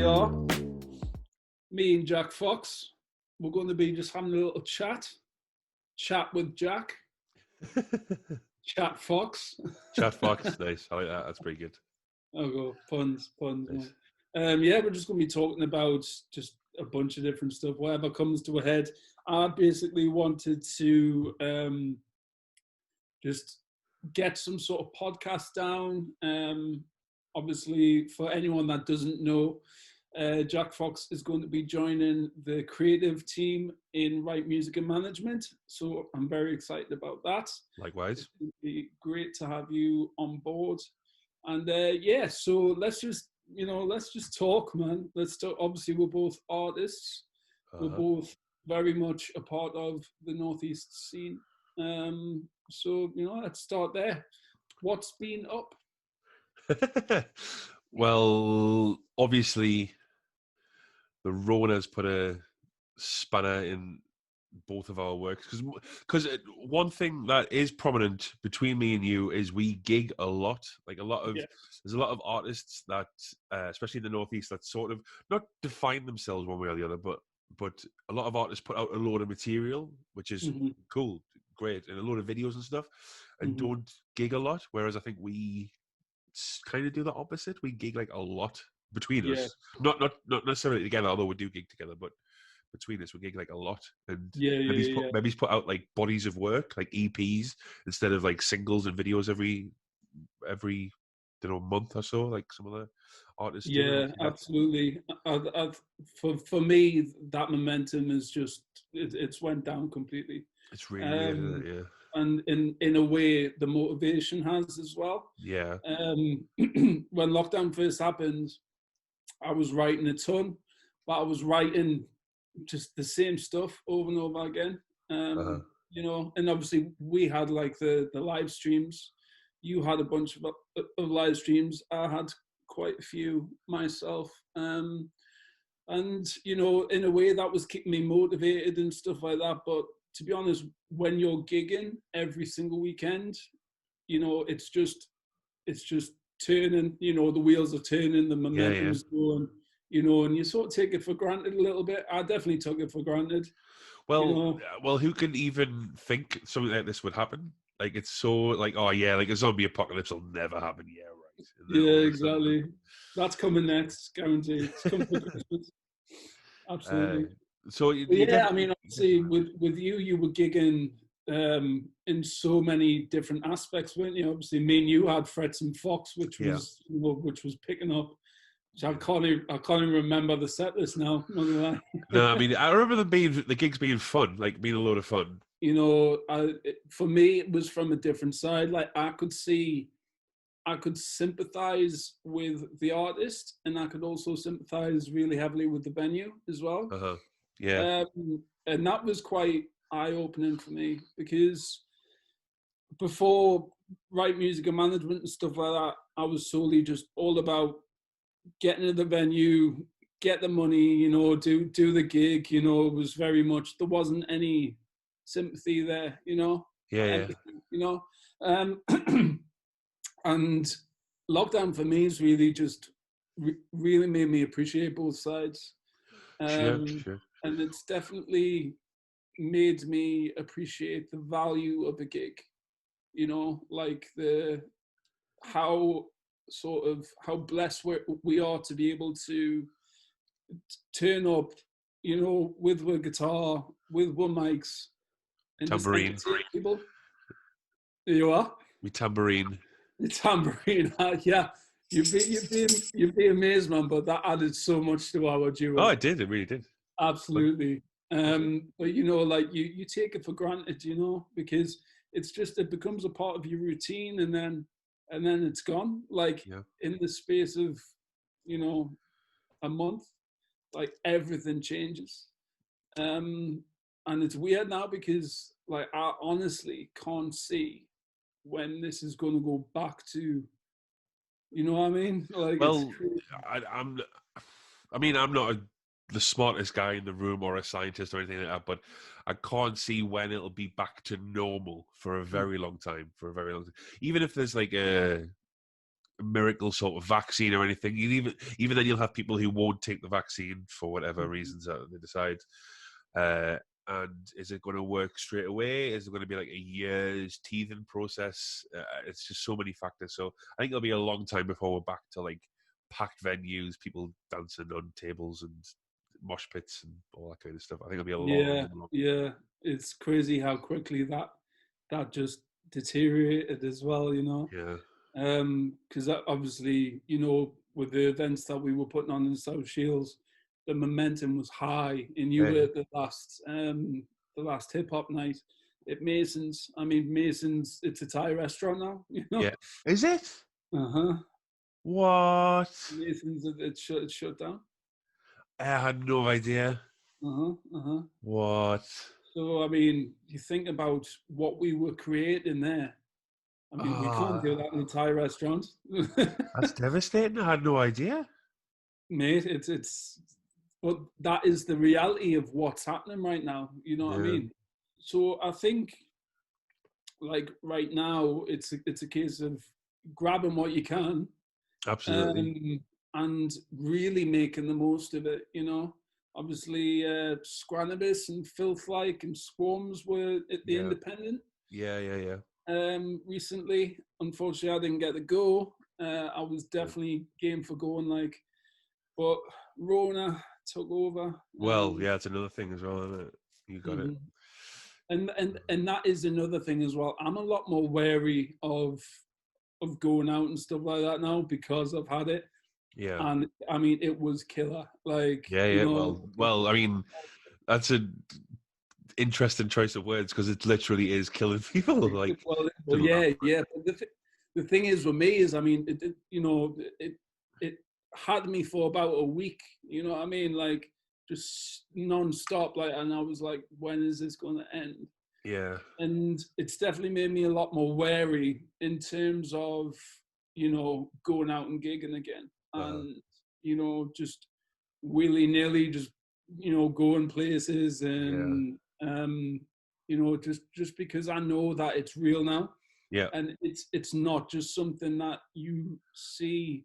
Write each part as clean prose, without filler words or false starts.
are. Me and Jack Fox. We're going to be just having a little chat. Chat with Jack. Chat Fox. Chat Fox, nice. I like that. That's pretty good. Oh, go puns. Nice. Yeah, we're just going to be talking about just a bunch of different stuff, whatever comes to a head. I basically wanted to just get some sort of podcast down. Obviously, for anyone that doesn't know, Jack Fox is going to be joining the creative team in Right Music and Management. So I'm very excited about that. Likewise. It would be great to have you on board. And yeah, so let's just talk, man. Let's talk. Obviously, we're both artists. We're both very much a part of the Northeast scene. So, let's start there. What's been up? Well, obviously, the Rona's put a spanner in both of our works because one thing that is prominent between me and you is we gig a lot. Like there's a lot of artists that, especially in the Northeast, that sort of not define themselves one way or the other, but a lot of artists put out a load of material, which is cool, great, and a load of videos and stuff, and don't gig a lot. Whereas I think we kind of do the opposite. We gig like a lot between us, not necessarily together, although we do gig together, but between us we gig like a lot. And maybe he's put out like bodies of work, like EPs, instead of like singles and videos every month or so, like some of the artists do. Yeah, absolutely. For me, that momentum is just it's went down completely. It's really weird, isn't it? Yeah. And in a way, the motivation has as well. Yeah. When lockdown first happened, I was writing a ton, but I was writing just the same stuff over and over again. And obviously we had like the live streams. You had a bunch of live streams. I had quite a few myself. And, in a way that was keeping me motivated and stuff like that. But to be honest, when you're gigging every single weekend, it's just turning, the wheels are turning, the momentum's going, and you sort of take it for granted a little bit. I definitely took it for granted. Well, who can even think something like this would happen? Like, it's so like, oh yeah, like a zombie apocalypse will never happen. Yeah, right. Yeah, exactly. That's coming next, guaranteed. It's coming for Christmas. Absolutely. I mean, obviously, with you were gigging in so many different aspects, weren't you? Obviously, me and you had Frets and Fox, which was picking up. I can't even remember the set list now. Not gonna lie. No, I mean, I remember the gigs being fun, like being a load of fun. For me, it was from a different side. Like I could sympathize with the artist, and I could also sympathize really heavily with the venue as well. Yeah. And that was quite eye-opening for me, because before Right Music and Management and stuff like that, I was solely just all about getting to the venue, get the money, do the gig. It was very much, there wasn't any sympathy there, empathy, and lockdown for me is really just really made me appreciate both sides. Sure. And it's definitely made me appreciate the value of a gig, like how blessed we are to be able to turn up, with one guitar, with one mics, and tambourine. Just entertain people. There you are. We tambourine. The tambourine, yeah. You'd be amazed, man. But that added so much to our duo. Oh, it did. It really did. Absolutely. But like you take it for granted, because it becomes a part of your routine, and then it's gone. Like in the space of, a month, like everything changes. And it's weird now, because like I honestly can't see when this is going to go back to, you know what I mean? Like, well, I'm not the smartest guy in the room or a scientist or anything like that, but I can't see when it'll be back to normal for a very long time. Even if there's like a miracle sort of vaccine or anything. Even then, you'll have people who won't take the vaccine for whatever reasons that they decide. And is it going to work straight away? Is it going to be like a year's teething process? It's just so many factors. So I think it'll be a long time before we're back to like packed venues, people dancing on tables and mosh pits and all that kind of stuff. I think it'll be a long. Yeah. It's crazy how quickly that just deteriorated as well. Yeah. Because obviously, with the events that we were putting on in South Shields, the momentum was high, and you were at the last hip hop night at Mason's. I mean, Mason's, it's a Thai restaurant now. Yeah. Is it? Uh-huh. What? Mason's, it's shut down. I had no idea. Uh-huh. Uh-huh. What? So I mean, you think about what we were creating there. I mean, we can't do that in a Thai restaurant. That's devastating. I had no idea. Mate, but that is the reality of what's happening right now. You know what I mean? So I think, like right now, it's a case of grabbing what you can, Absolutely. and really making the most of it. Obviously, Scranibus and Filth Like and Squams were at the Independent. Yeah. Recently, unfortunately, I didn't get to go. I was definitely game for going, but Rona took over. Well, yeah, it's another thing as well, isn't it? You got it. And that is another thing as well. I'm a lot more wary of going out and stuff like that now because I've had it. Yeah. And I mean, it was killer. Yeah. Well, I mean, that's an interesting choice of words because it literally is killing people. Well, yeah. But the thing is with me is, I mean, it had me for about a week. You know what I mean? Just non-stop. And I was like, when is this going to end? Yeah. And it's definitely made me a lot more wary in terms of, going out and gigging again. And, just willy-nilly, just, going places and, just because I know that it's real now. Yeah. And it's not just something that you see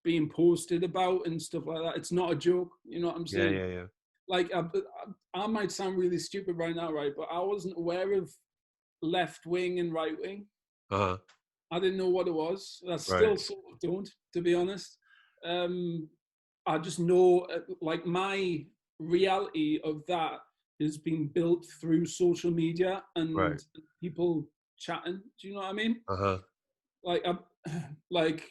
being posted about and stuff like that. It's not a joke. You know what I'm saying? Yeah. I might sound really stupid right now, right? But I wasn't aware of left wing and right wing. I didn't know what it was. I still sort of don't, to be honest. I just know, my reality of that has been built through social media and people chatting. Do you know what I mean? Like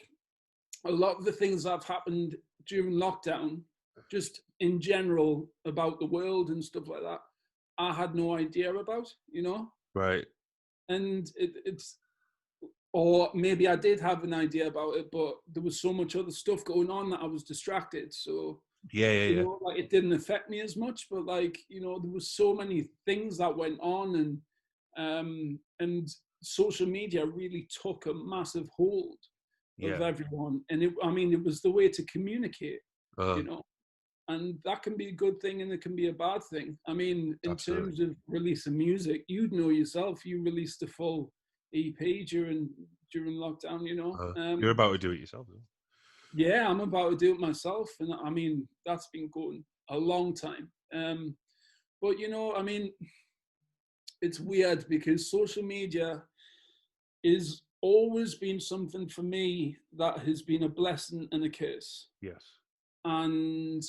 a lot of the things that have happened during lockdown, just in general about the world and stuff like that, I had no idea about. Right. And or maybe I did have an idea about it, but there was so much other stuff going on that I was distracted. So yeah. it didn't affect me as much, but there was so many things that went on, and social media really took a massive hold of everyone. And it was the way to communicate, and that can be a good thing and it can be a bad thing. I mean, in terms of releasing music, you'd know yourself, you released a full EP during lockdown, You're about to do it yourself, though. Yeah, I'm about to do it myself, and I mean that's been going a long time. But I mean, it's weird because social media is always been something for me that has been a blessing and a curse. Yes. And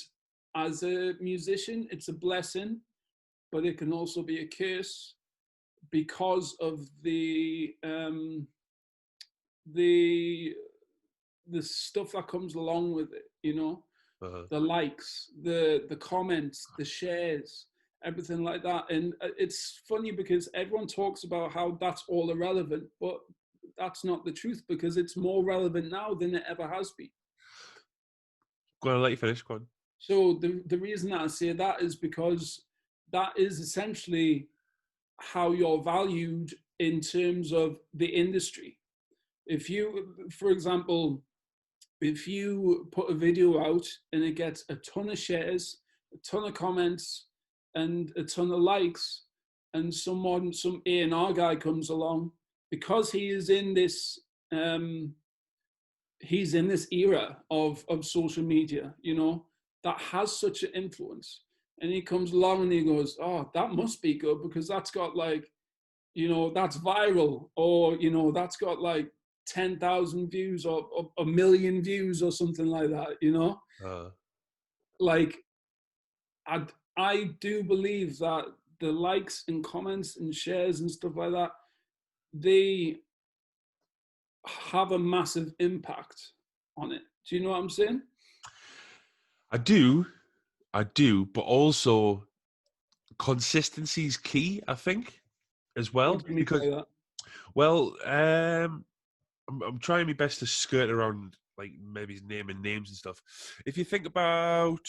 as a musician, it's a blessing, but it can also be a curse because of the stuff that comes along with it, the likes, the comments, the shares, everything like that. And it's funny because everyone talks about how that's all irrelevant, but that's not the truth because it's more relevant now than it ever has been. Go on, I'll let you finish. Go on. So the reason that I say that is because that is essentially how you're valued in terms of the industry. If you, for example, if you put a video out and it gets a ton of shares, a ton of comments, and a ton of likes, and some A&R guy comes along, because he is in this he's in this era of social media, you know, that has such an influence. And he comes along and he goes, oh, that must be good because that's got like, you know, that's viral, or, you know, that's got like 10,000 views or a million views or something like that, you know? Uh, Like, I, I do believe that the likes and comments and shares and stuff like that, they have a massive impact on it. Do you know what I'm saying? I do, but also consistency is key, I think, as What well. do you mean Because, by that? well, I'm trying my best to skirt around like maybe naming names and stuff. If you think about,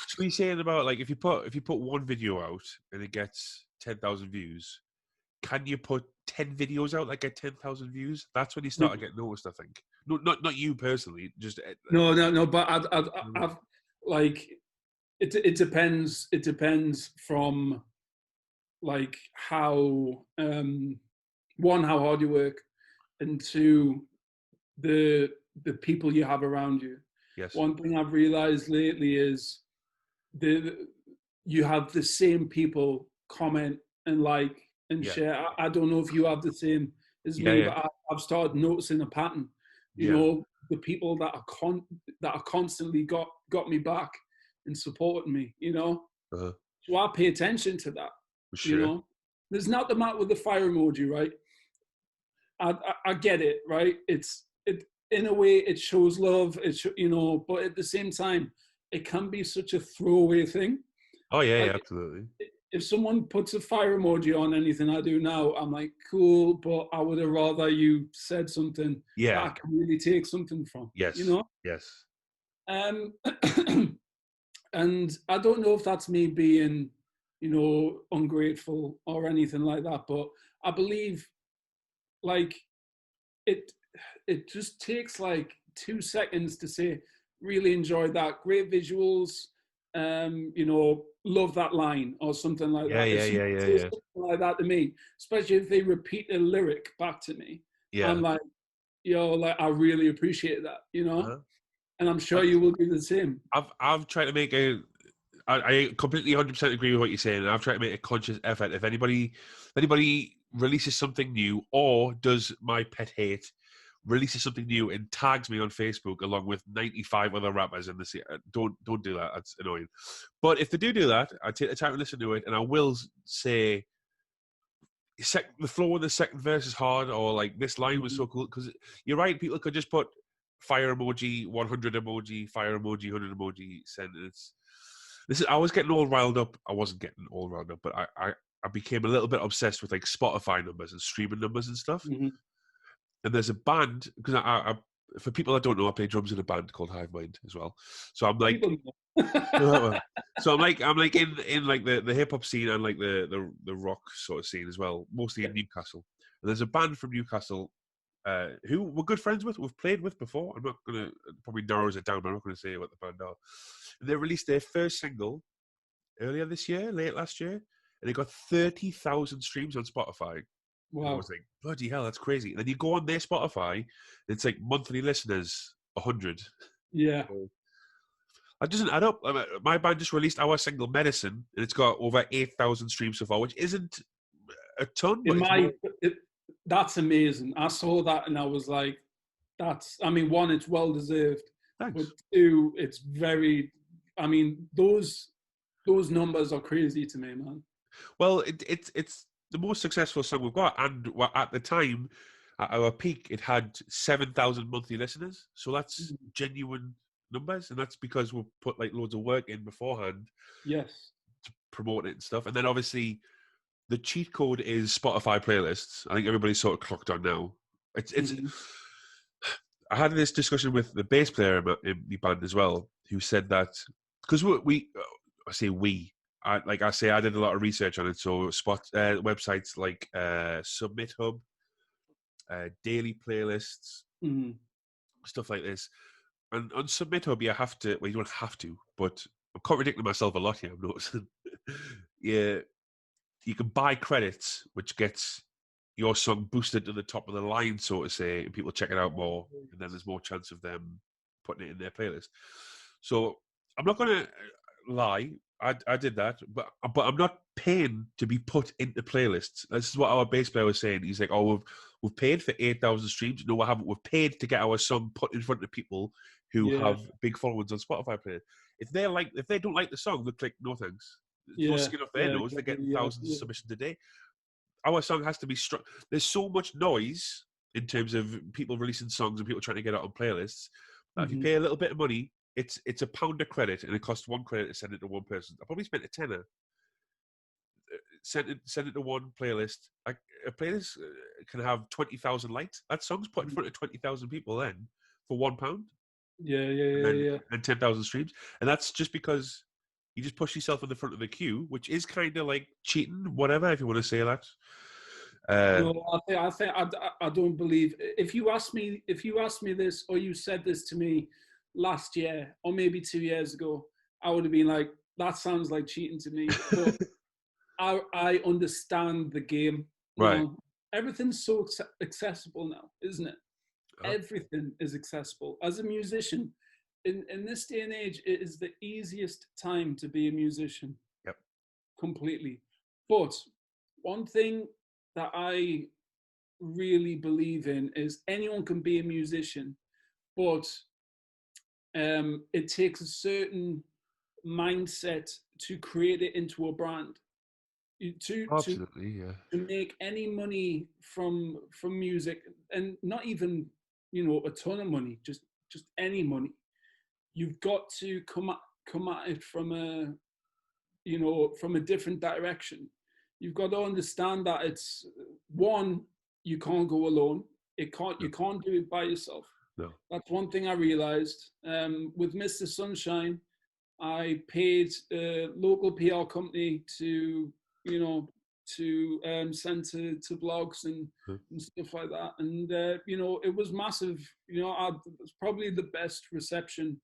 so you're saying about like if you put one video out and it gets 10,000 views, can you put 10 videos out that get 10,000 views? That's when you start to get noticed, I think. No, not you personally, just No. But I've like it depends. It depends from like how one, how hard you work, and two, the the people you have around you. yes, One thing I've realized lately is the you have the same people comment and like and yeah, share. I don't know if you have the same as yeah, me, yeah, but I've started noticing a pattern. You yeah, know, the people that are constantly got me back and supporting me. You know, uh-huh, so I pay attention to that. for You sure. know, there's not the matter with the fire emoji, right? I get it, right? It in a way it shows love. You know, but at the same time, it can be such a throwaway thing. Oh yeah, yeah, Like absolutely. if someone puts a fire emoji on anything I do now, I'm like, cool, but I would have rather you said something that Yeah, I can really take something from, you yes, know? yes, Um, and I don't know if that's me being, you know, ungrateful or anything like that, but I believe like it it just takes like 2 seconds to say really enjoyed that, great visuals, you know, love that line or something like yeah, that. If yeah, someone yeah, yeah, says yeah, something like that to me, especially if they repeat a lyric back to me, I'm yeah. like, yo, like I really appreciate that, you know, Uh-huh. and I'm sure I've, you will do the same. I've tried to make I completely 100% agree with what you're saying, and I've tried to make a conscious effort. If anybody releases something new, or does my pet hate releases something new and tags me on Facebook along with 95 other rappers in the scene, don't do that. That's annoying. But if they do that, I take the time to listen to it, and I will say the flow in the second verse is hard, or like this line was so cool, because you're right. People could just put fire emoji, 100 emoji, fire emoji, 100 emoji sentence. I was getting all riled up. I wasn't getting all riled up, but I became a little bit obsessed with like Spotify numbers and streaming numbers and stuff. Mm-hmm. And there's a band, because for people that don't know, I play drums in a band called Hive Mind as well. So I'm like, People know. so I'm like in like the hip hop scene and like the rock sort of scene as well, mostly Yeah. in Newcastle. And there's a band from Newcastle who we're good friends with, we've played with before. I'm not gonna, probably narrows it down, but I'm not gonna say what the band are. And they released their first single earlier this year, late last year, and they got 30,000 streams on Spotify. And I Wow. was like, bloody hell, that's crazy. And then you go on their Spotify, it's like monthly listeners, 100. Yeah. So that doesn't add up. My band just released our single Medicine, and it's got over 8,000 streams so far, which isn't a ton, In but it's more. my, it, that's amazing. I saw that and I was like, that's, I mean, one, it's well deserved, but Thanks. two, it's very, I mean, those numbers are crazy to me, man. Well, it's the most successful song we've got, and at the time, at our peak, it had 7,000 monthly listeners. So that's genuine numbers, and that's because we've put like loads of work in beforehand Yes. to promote it and stuff. And then obviously the cheat code is Spotify playlists. I think everybody's sort of clocked on now. It's. Mm-hmm. I had this discussion with the bass player in the band as well, who said that because I say we, I say I did a lot of research on it. So websites like Submit Hub, daily playlists, Mm-hmm. stuff like this. And on Submit Hub, you have to. Well, you don't have to, but I'm contradicting myself a lot here. I'm noticing. Yeah, you can buy credits, which gets your song boosted to the top of the line, so to say, and people check it out more, and then there's more chance of them putting it in their playlist. So I'm not going to lie, I did that, but I'm not paying to be put into playlists. This is what our bass player was saying. He's like, "Oh, we've paid for 8,000 streams. No, we haven't. We've paid to get our song put in front of people who have big followings on Spotify. Play. If they don't like the song, they click no thanks. It's no skin off their nose. They're getting thousands of submissions a day. Our song has to be struck. There's so much noise in terms of people releasing songs and people trying to get it on playlists. That if you pay a little bit of money, it's £1 a credit, and it costs one credit to send it to one person. I probably spent a tenner. Send it to one playlist. Like a playlist can have 20,000 likes. That song's put in front of 20,000 people then for £1. And 10,000 streams, and that's just because you just push yourself in the front of the queue, which is kind of like cheating, whatever, if you want to say that. No, I don't believe. If you asked me this, or you said this to me last year, or maybe 2 years ago, I would have been like, "That sounds like cheating to me." But I understand the game. Right. Now. Everything's so accessible now, isn't it? Everything is accessible. As a musician, in this day and age, it is the easiest time to be a musician. Yep. Completely. But one thing that I really believe in is anyone can be a musician, but it takes a certain mindset to create it into a brand. Absolutely, to make any money from music, and not even a ton of money, just any money, you've got to come at it from a different direction. You've got to understand that it's one, you can't go alone. You can't do it by yourself. No. That's one thing I realized. With Mr. Sunshine, I paid a local PR company to send to blogs and stuff like that. And, it was massive. It was probably the best reception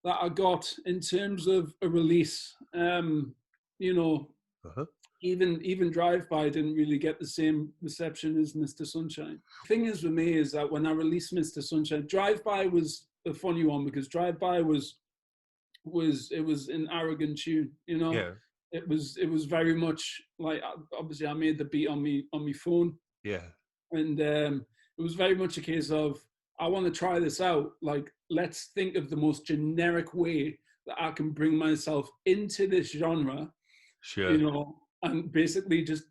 that I got in terms of a release. Even Drive By didn't really get the same reception as Mr. Sunshine. The thing is with me is that when I released Mr. Sunshine, Drive By was a funny one, because Drive By was an arrogant tune, Yeah. It was very much like, obviously I made the beat on me phone. Yeah. And it was very much a case of, I want to try this out. Like, let's think of the most generic way that I can bring myself into this genre. Sure. And basically just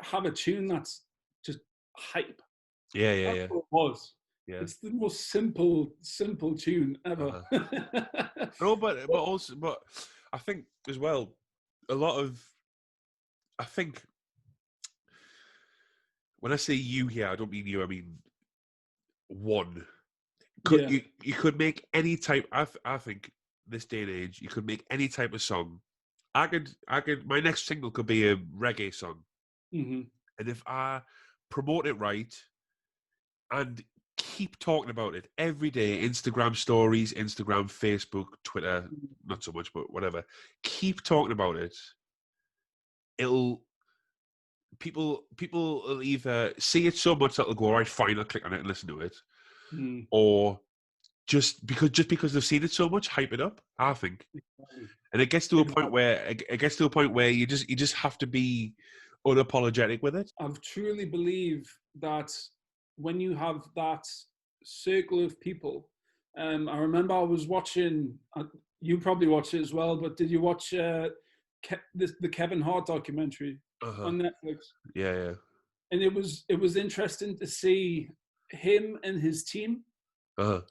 have a tune that's just hype. Yeah. That's what it was. Yeah. It's the most simple tune ever. No, but I think as well, I think when I say you here, I don't mean you, I mean one. You could make any type. I think this day and age, you could make any type of song. I could. My next single could be a reggae song, and if I promote it right and keep talking about it every day, Instagram stories, Instagram, Facebook, Twitter, not so much, but whatever. Keep talking about it. People will either see it so much that they'll go, all right, fine, I'll click on it and listen to it, or just because they've seen it so much, hype it up. I think, and it gets to a point where you just have to be unapologetic with it. I truly believe that when you have that circle of people, I remember I was watching. You probably watched it as well, but did you watch the Kevin Hart documentary on Netflix? Yeah. And it was interesting to see him and his team. And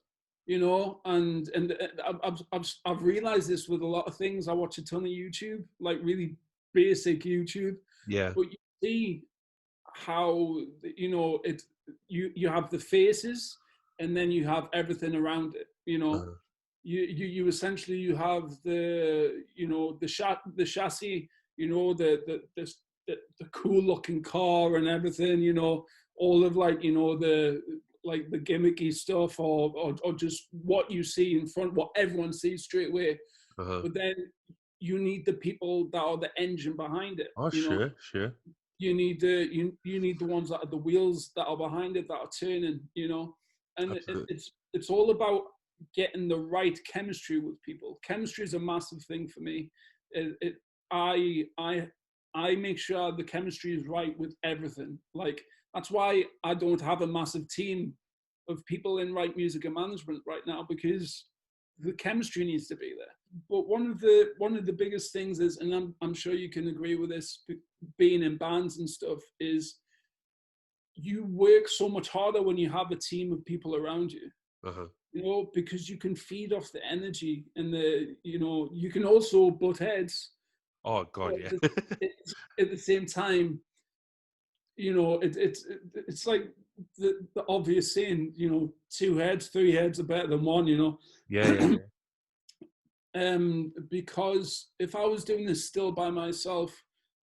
I've realized this with a lot of things. I watch a ton of YouTube, like really basic YouTube. Yeah. But you see how you have the faces, and then you have everything around it. You essentially, you have the chassis, the cool looking car and everything, all of the gimmicky stuff, or just what you see in front, what everyone sees straight away. But then you need the people that are the engine behind it. Oh, sure. you need you need the ones that are the wheels that are behind it that are turning, you know. And it's all about getting the right chemistry with people. Chemistry is a massive thing for me. I make sure the chemistry is right with everything. Like, that's why I don't have a massive team of people in right music and management right now, because the chemistry needs to be there. But one of the biggest things is, and I'm sure you can agree with this, being in bands and stuff, is you work so much harder when you have a team of people around you. You know, because you can feed off the energy, and you can also butt heads. Oh God, yeah. At the same time, you know, it's like the obvious saying, you know, 2 heads, 3 heads are better than one, you know. Yeah. Because if I was doing this still by myself,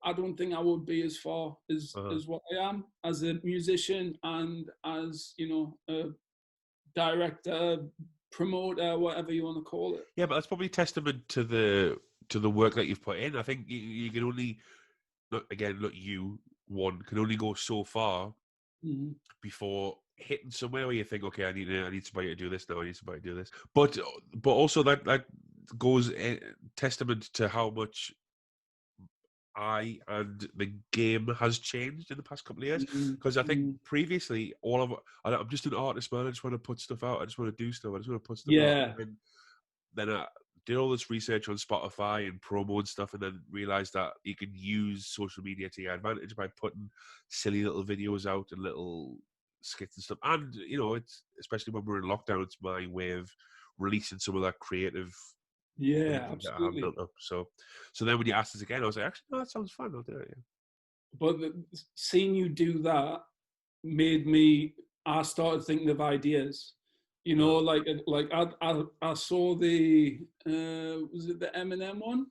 I don't think I would be as far as what I am as a musician and as, you know, a director, promoter, whatever you want to call it. Yeah, but that's probably testament to the work that you've put in. I think you can only, you one can only go so far before hitting somewhere where you think, okay, I need somebody to do this now. I need somebody to do this. But also that goes testament to how much I and the game has changed in the past couple of years. Because I think previously I'm just an artist, man. I just want to put stuff out. I just want to do stuff. I just want to put stuff out. And then I did all this research on Spotify and promo and stuff, and then realized that you can use social media to your advantage by putting silly little videos out and little skits and stuff. And, you know, it's, especially when we're in lockdown, it's my way of releasing some of that creative energy that I have built up. So then when you asked us again, I was like, actually, no, that sounds fun. I'll do it. Yeah. But seeing you do that made I started thinking of ideas. You know, like I saw the was it the Eminem one?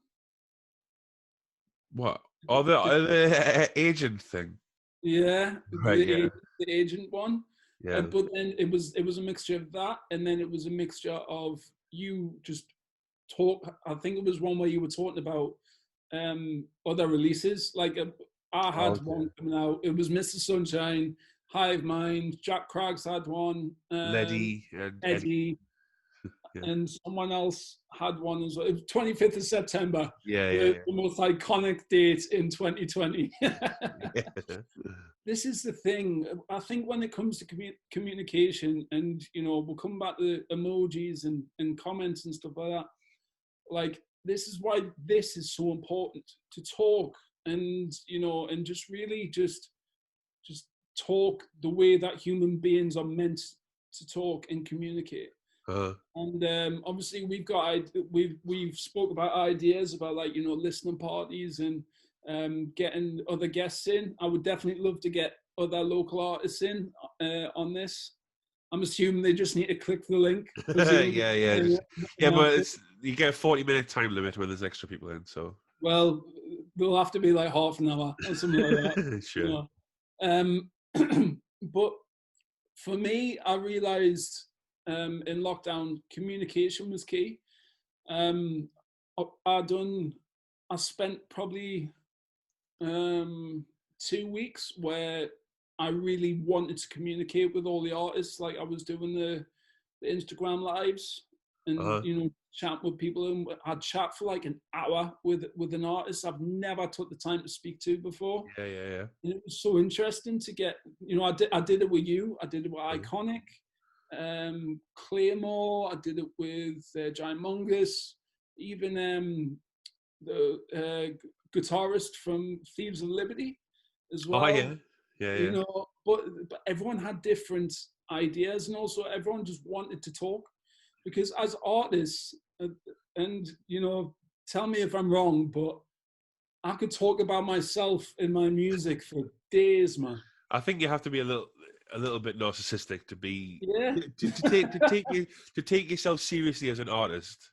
What? Oh, the agent thing. Yeah, Right. Yeah. the agent one. Yeah. But then it was a mixture of that, and then it was a mixture of you just talk. I think it was one where you were talking about other releases. Like I had one coming out. It was Mr. Sunshine, Hive Mind, Jack Craggs had one, Letty and Eddie. Yeah. And someone else had one as well. It was 25th of September, the most iconic date in 2020. This is the thing. I think when it comes to communication, and, you know, we'll come back to emojis and comments and stuff like that. Like, this is why this is so important, to talk, and, you know, and just really just talk the way that human beings are meant to talk and communicate. And obviously we've spoke about ideas about, like, you know, listening parties and getting other guests in. I would definitely love to get other local artists in on this. I'm assuming they just need to click the link. But you get a 40-minute time limit when there's extra people in. So, well, they'll have to be like half an hour or something like that. Sure. You know? But for me, I realized in lockdown, communication was key. I spent probably 2 weeks where I really wanted to communicate with all the artists. Like, I was doing the Instagram lives and, you know, chat with people, and I'd chat for like an hour with an artist I've never took the time to speak to before. Yeah. And it was so interesting to get, you know, I did it with you. I did it with Iconic, Claymore. I did it with Giant Mungus, even the guitarist from Thieves of Liberty as well. Oh, yeah. You know, but everyone had different ideas, and also everyone just wanted to talk, because as artists, and, you know, tell me if I'm wrong, but I could talk about myself in my music for days, man. I think you have to be a little bit narcissistic to be to take yourself seriously as an artist,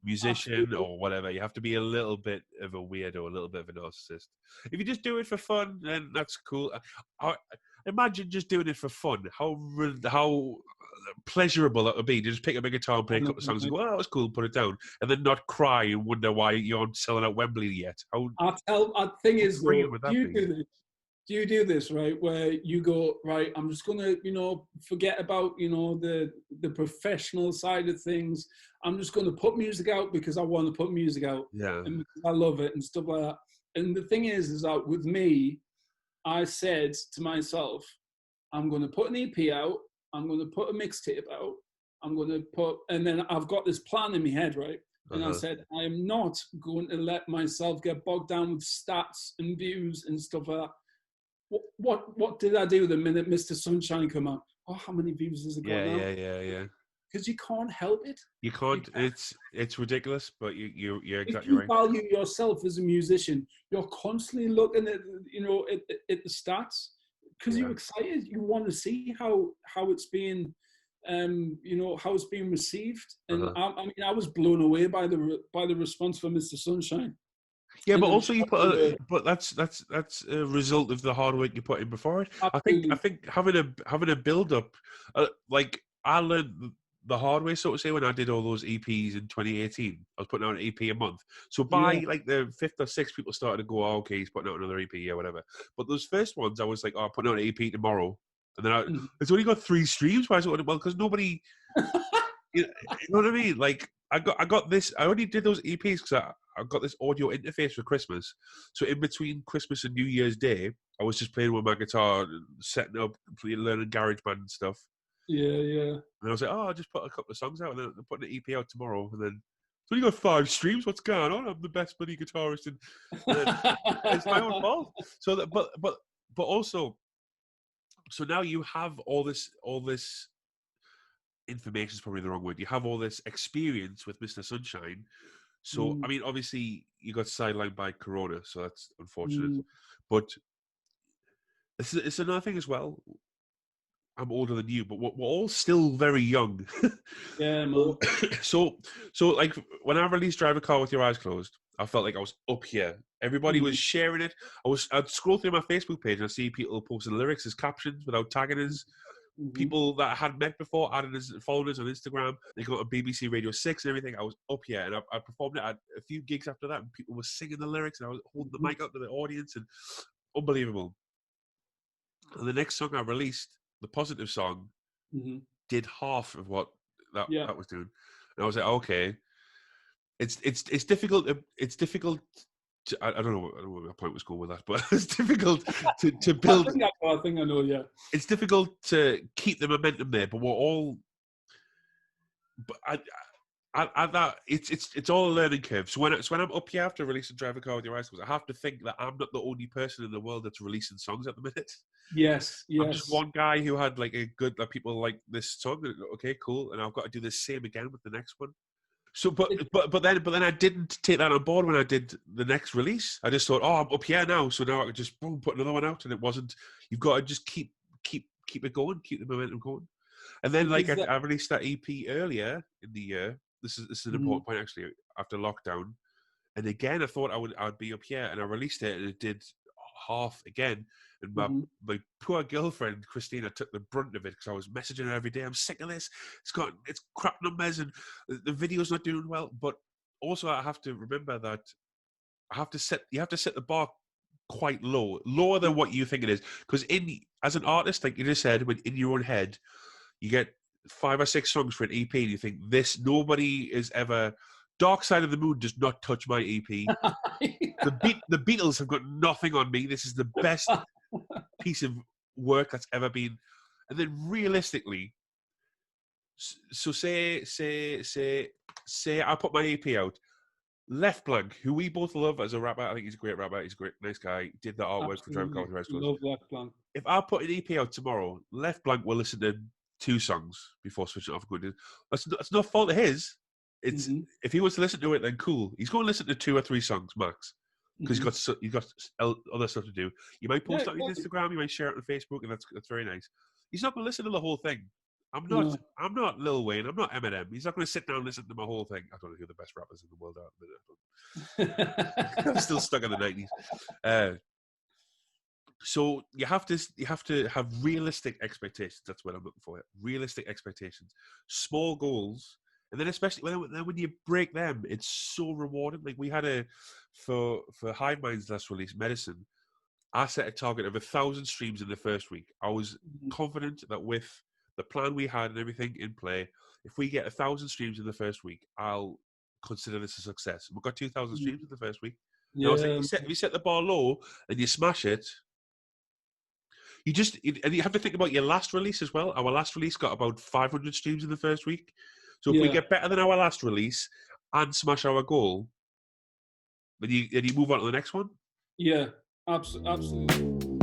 musician. Absolutely. Or whatever. You have to be a little bit of a weirdo, a little bit of a narcissist. If you just do it for fun, then that's cool. I imagine just doing it for fun. How pleasurable that would be to just pick up a guitar and play a couple of songs and go, "Oh, that was cool," put it down, and then not cry and wonder why you aren't selling out Wembley yet. Thing is, though, would that be? Do you do this, right, where you go, right, I'm just going to, forget about, the professional side of things. I'm just going to put music out because I want to put music out. Yeah. And because I love it and stuff like that. And the thing is that with me, I said to myself, I'm going to put an EP out. I'm going to put a mixtape out. And then I've got this plan in my head, right? And I said, I am not going to let myself get bogged down with stats and views and stuff like that. What did I do the minute Mr. Sunshine come out? Oh, how many views has it got now? Yeah. Because you can't help it. You can't. It's ridiculous, but you're exactly if you right. value yourself as a musician, you're constantly looking at at the stats because you're excited. You want to see how it's being how it's being received. And I was blown away by the response for Mr. Sunshine. Yeah, but also but that's a result of the hard work you put in before it. Absolutely. I think having a build up, like I learned the hard way, so to say, when I did all those EPs in 2018. I was putting out an EP a month. So by like the fifth or sixth, people started to go, "Oh, okay, he's putting out another EP, or whatever." But those first ones, I was like, "Oh, I'm putting out an EP tomorrow," and then it's only got 3 streams. Why is it? Well, because nobody. You know what I mean? Like I got this. I only did those EPs because I got this audio interface for Christmas. So in between Christmas and New Year's Day, I was just playing with my guitar, setting up, learning GarageBand and stuff. Yeah. And I was like, "Oh, I'll just put a couple of songs out, and then I'm putting an EP out tomorrow." And then so you got 5 streams. What's going on? I'm the best bloody guitarist, and it's my own fault. So that, but also, so now you have all this information is probably the wrong word. You have all this experience with Mr. Sunshine. So, I mean, obviously, you got sidelined by Corona, so that's unfortunate. But it's another thing as well. I'm older than you, but we're all still very young. Yeah, man. So, like, when I released Drive a Car with Your Eyes Closed, I felt like I was up here. Everybody was sharing it. I'd scroll through my Facebook page and I see people posting lyrics as captions without tagging us. People that I hadn't met before added us, followed us on Instagram. They got on BBC Radio 6 and everything. I was up here, and I performed it at a few gigs after that, and people were singing the lyrics, and I was holding the mic up to the audience, and unbelievable. And the next song I released, the positive song, did half of what that was doing, and I was like, okay, it's difficult. It's difficult. I don't know what my point was going with that, but it's difficult to build. I think I know. Yeah, it's difficult to keep the momentum there, but we're all. But that it's all a learning curve. So when I'm up here after releasing Drive a Car with Your Eyes Closed, I have to think that I'm not the only person in the world that's releasing songs at the minute. Yes. I'm just one guy who had like a good like people like this song. Okay, cool, and I've got to do the same again with the next one. So, but then I didn't take that on board when I did the next release. I just thought, oh, I'm up here now, so now I could just boom, put another one out, and it wasn't. You've got to just keep it going, keep the momentum going. And then, like I released that EP earlier in the year. This is an important point actually. After lockdown, and again, I thought I'd be up here, and I released it, and it did half again. And my poor girlfriend Christina took the brunt of it because I was messaging her every day. I'm sick of this. It's crap numbers, and the video's not doing well. But also, I have to remember that you have to set the bar quite lower than what you think it is. Because as an artist, like you just said, when in your own head, you get 5 or 6 songs for an EP, and you think nobody is ever. Dark Side of the Moon does not touch my EP. The Beatles have got nothing on me. This is the best piece of work that's ever been. And then realistically, so say I put my EP out. Left Blank, who we both love as a rapper, I think he's a great rapper. He's a great, nice guy. Did the artwork for Drive a Car with Your Eyes Closed. Love Left Blank. If I put an EP out tomorrow, Left Blank will listen to 2 songs before switching off. That's no fault of his. It's if he wants to listen to it, then cool. He's going to listen to 2 or 3 songs max because he's got other stuff to do. You might post it on Instagram, you might share it on Facebook, and that's very nice. He's not going to listen to the whole thing. I'm not Lil Wayne. I'm not Eminem. He's not going to sit down and listen to my whole thing. I don't know who the best rappers in the world are. I'm still stuck in the 90s. So you have to have realistic expectations. That's what I'm looking for. Realistic expectations, small goals, and then especially when you break them, it's so rewarding. Like we had for Hive Mind's last release, Medicine. I set a target of 1,000 streams in the first week. I was confident that with the plan we had and everything in play, if we get 1,000 streams in the first week, I'll consider this a success. We've got 2,000 streams in the first week. Now, I was like, if you set the bar low and you smash it, and you have to think about your last release as well. Our last release got about 500 streams in the first week. So if we get better than our last release and smash our goal, then you move on to the next one. Yeah, absolutely.